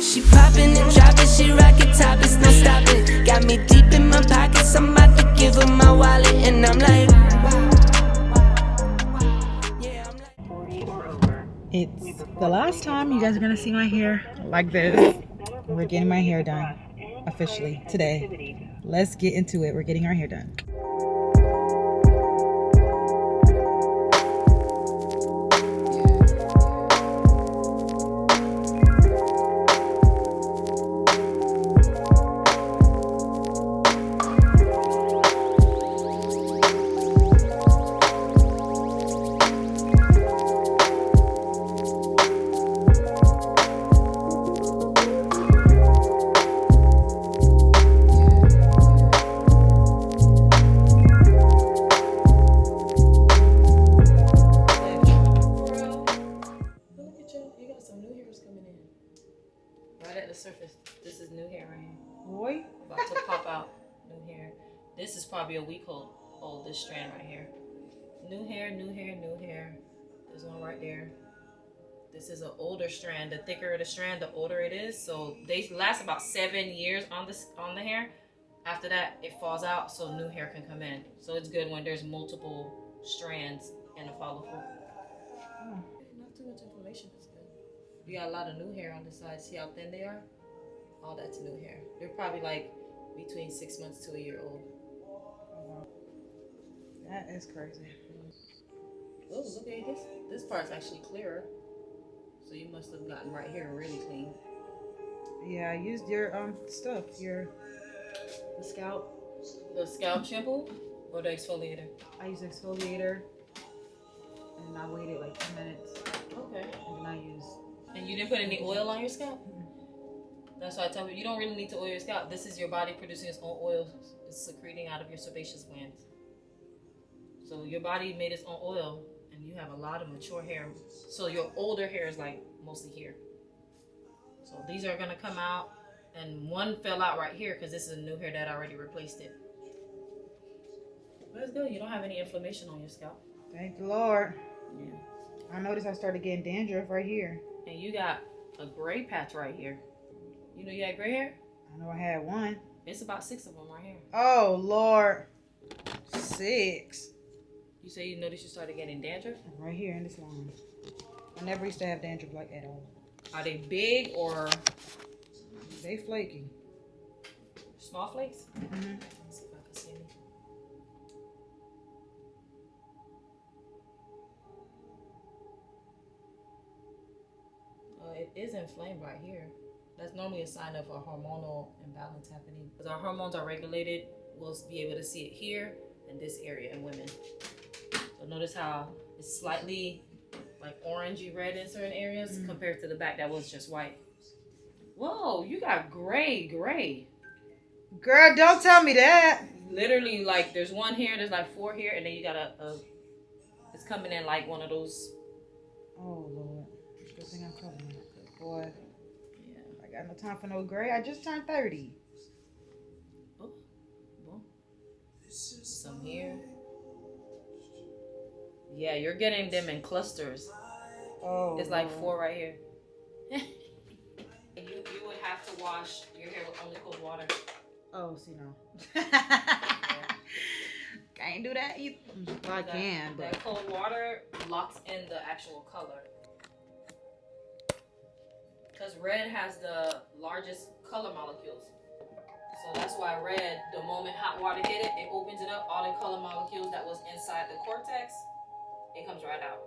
She popping and dropping, she rockin' topless, no stopping. Got me deep in my pockets, I'm about to give her my wallet, and I'm like, yeah, I'm like. It's the last time you guys are gonna see my hair like this. We're getting my hair done officially today. Let's get into it. We're getting our hair done. Surface. This is new hair right here. Boy. About to pop out new hair. This is probably a week old, this strand right here. New hair, new hair, new hair. There's one right there. This is an older strand. The thicker the strand, the older it is. So they last about 7 years on the hair. After that, it falls out, so new hair can come in. So it's good when there's multiple strands in a follicle. Not too much information is good. You got a lot of new hair on the side. See how thin they are? All that's new hair. They're probably like between 6 months to a year old. Oh, that is crazy. Oh, look at this. This part's actually clearer. So you must have gotten right here really clean. Yeah, I used your stuff, the scalp shampoo or the exfoliator? I used exfoliator and I waited like 10 minutes. Okay. And then I used. And you didn't put any oil on your scalp? That's why I tell you, you don't really need to oil your scalp. This is your body producing its own oil. It's secreting out of your sebaceous glands. So your body made its own oil, and you have a lot of mature hair. So your older hair is like mostly here. So these are gonna come out, and one fell out right here because this is a new hair that already replaced it. But it's good. You don't have any inflammation on your scalp. Thank the Lord. Yeah. I noticed I started getting dandruff right here. And you got a gray patch right here. You know you had gray hair? I know I had one. It's about 6 of them right here. Oh, Lord. 6. You say you noticed you started getting dandruff? Right here in this line. I never used to have dandruff like at all. Are they big or? They flaky. Small flakes? Mm-hmm. Let's see if I can see any. It is inflamed right here. That's normally a sign of a hormonal imbalance happening. Because our hormones are regulated, we'll be able to see it here and this area in women. So notice how it's slightly like orangey red in certain areas compared to the back that was just white. Whoa, you got gray. Girl, don't tell me that. Literally, like there's one here, there's like 4 here, and then you got it's coming in like one of those. Oh, Lord. Good thing I'm covering it. Good boy. Yeah. I got no time for no gray. I just turned 30. Oh, well. Some here. Yeah, you're getting them in clusters. Oh. It's like 4 right here. You would have to wash your hair with only cold water. Oh, see, no. Can't do that either. Well, I can, but. That cold water locks in the actual color. Because red has the largest color molecules. So that's why red, the moment hot water hit it, it opens it up. All the color molecules that was inside the cortex, it comes right out.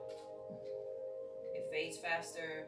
It fades faster.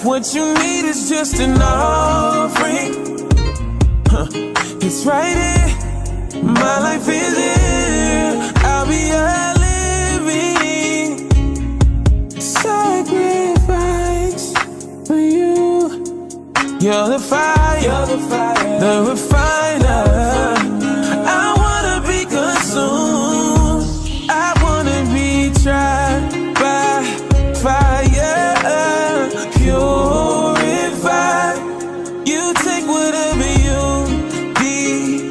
If what you need is just an offering, it's right here. My life is here. I'll be a living sacrifice for you. You're the fire, the refiner. I wanna be consumed. I wanna be tried by fire, purified. You take whatever you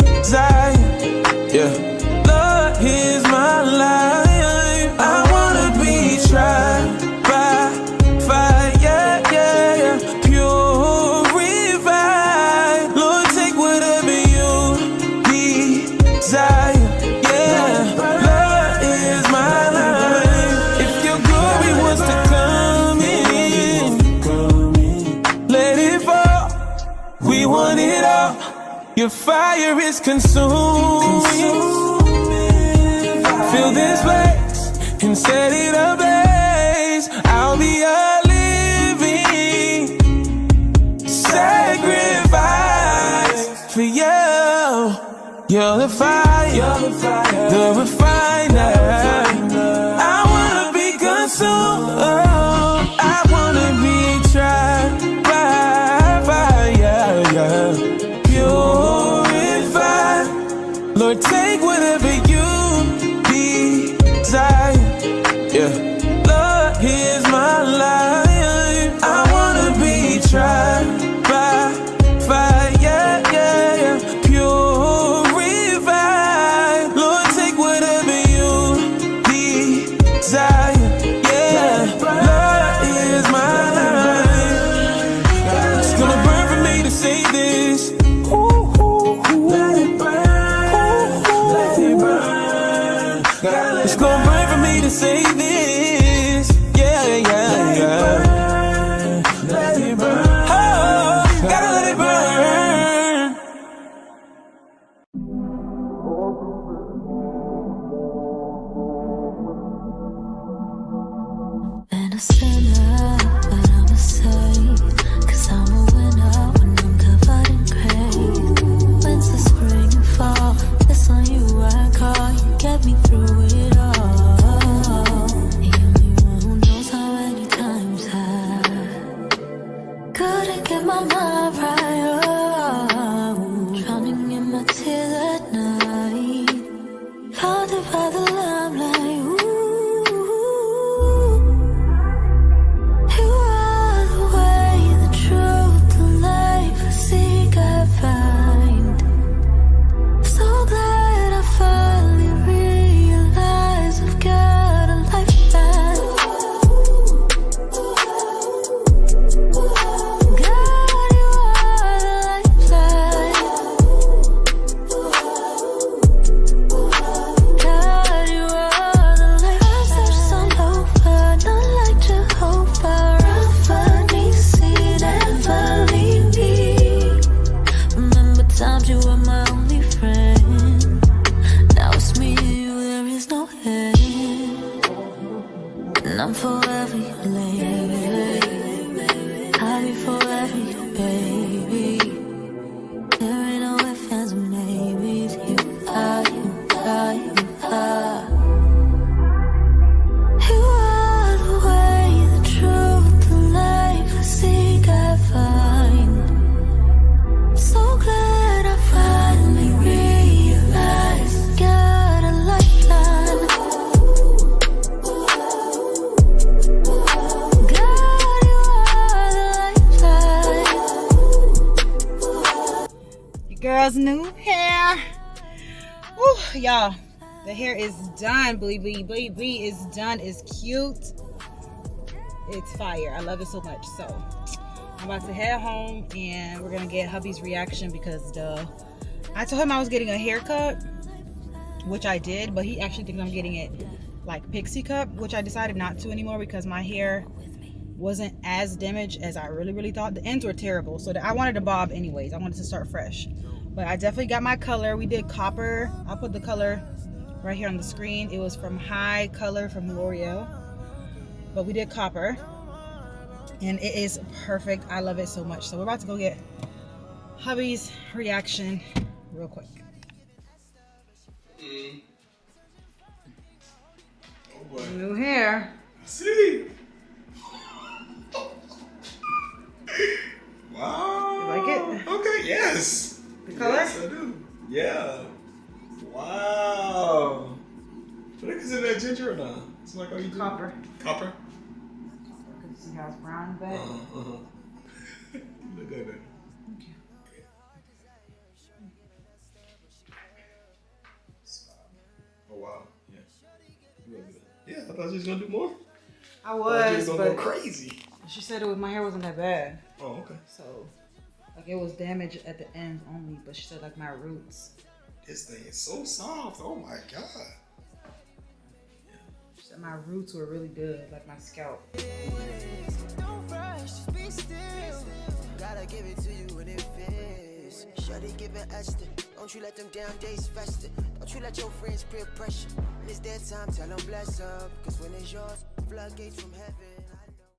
desire. Yeah, Lord, here's my life. I wanna be tried by fire, yeah, purified. Lord, take whatever you desire. Yeah, Lord, here's my life. If your glory wants to come in, let it fall. We want it all. Your fire is consuming. Fill this place and set it ablaze. I'll be a living sacrifice for you. You're the fire, the refiner. I wanna be consumed. Oh, I wanna be tried by fire, yeah. Purified. Lord, take whatever you desire. Yeah, Lord, here's my life. I wanna be tried by fire, yeah, purified. Lord, take whatever you desire. Yeah, Lord, here's my life. It's gonna burn for me to say this. Let it burn, let it burn. It's gonna burn for me to say this. Yeah, yeah, yeah. Let it burn. Oh, gotta let it burn. And a sinner, but I'm a saint, 'cause I'm a winner when I'm covered in grace. Winter, spring, and fall, it's on you I call. You get me through it all. The only one who knows how many times I couldn't get my mind right. Oh, drowning in my tears at night, haunted by the limelight. Ooh. You are the way, the truth, the life I seek, I find. So glad I finally realized I've got a lifeline. God, you are the lifeline. God, you are the life. I'm searched all over, not like Jehovah. Rapha, Nisi, never leave me. Remember times you were my only friend. Now it's me and you, there is no end. And I'm forever your lady. I'll be forever your baby. There ain't no ifs, ands, or maybes. You are, you are, you are. You are the way, the truth, the life I seek, I find. So glad I finally realized got a lifeline. God, you are the lifeline. Your girl's new hair. Woo, y'all, the hair is done. Believe me, is done. It's cute. It's fire. I love it so much. So I'm about to head home and we're gonna get hubby's reaction because I told him I was getting a haircut, which I did, but he actually thinks I'm getting it like pixie cut, which I decided not to anymore because my hair wasn't as damaged as I really thought. The ends were terrible, so I wanted a bob anyways. I wanted to start fresh, but I definitely got my color. We did copper. I'll put the color right here on the screen. It was from HiColor from L'Oreal, but we did copper. and it is perfect. I love it so much. So we're about to go get hubby's reaction real quick. Oh boy. New hair. See? Wow. You like it? Okay, yes. The color? Yes, I do. Yeah. Wow. What is it, that ginger or not? It's like, are you doing? Copper. Copper? Because it has brown in it. Look at that. Okay. Oh wow. Yeah. Yeah, I thought you was gonna do more. I I thought you was, was gonna but go crazy. she said my hair wasn't that bad. Oh, okay. So, like, it was damaged at the ends only, but she said, like, my roots. This thing is so soft. Oh my god. She said my roots were really good, like my scalp. Don't rush, just be still. Gotta give it to you when it fits. Shawty giving Esther. Don't you let them down days fester. Don't you let your friends peer pressure. When it's their time, tell them bless up. Cause when it's yours, floodgates from heaven.